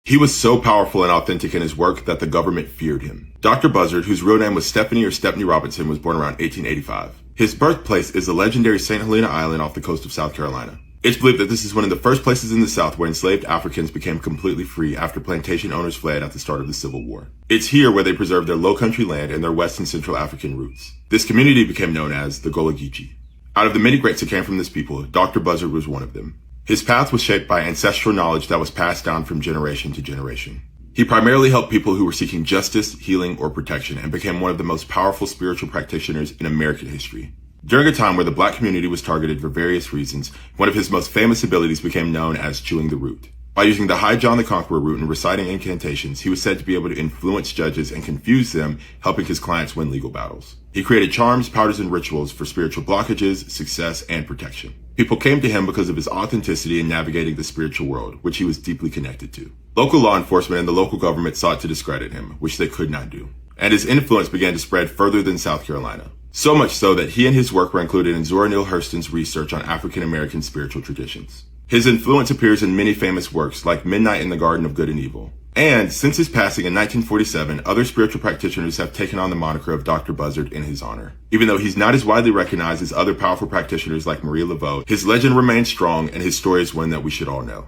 He was so powerful and authentic in his work that the government feared him. Dr. Buzzard, whose real name was Stephanie or Stepney Robinson, was born around 1885. His birthplace is the legendary St. Helena Island off the coast of South Carolina. It's believed that this is one of the first places in the South where enslaved Africans became completely free after plantation owners fled at the start of the Civil War. It's here where they preserved their low-country land and their West and Central African roots. This community became known as the Gullah Geechee. Out of the many greats that came from this people, Dr. Buzzard was one of them. His path was shaped by ancestral knowledge that was passed down from generation to generation. He primarily helped people who were seeking justice, healing, or protection, and became one of the most powerful spiritual practitioners in American history. During a time where the black community was targeted for various reasons, one of his most famous abilities became known as chewing the root. By using the High John the Conqueror root and reciting incantations, he was said to be able to influence judges and confuse them, helping his clients win legal battles. He created charms, powders, and rituals for spiritual blockages, success, and protection. People came to him because of his authenticity in navigating the spiritual world, which he was deeply connected to. Local law enforcement and the local government sought to discredit him, which they could not do. And his influence began to spread further than South Carolina. So much so that he and his work were included in Zora Neale Hurston's research on African American spiritual traditions. His influence appears in many famous works like Midnight in the Garden of Good and Evil. And since his passing in 1947, other spiritual practitioners have taken on the moniker of Dr. Buzzard in his honor. Even though he's not as widely recognized as other powerful practitioners like Marie Laveau, his legend remains strong and his story is one that we should all know.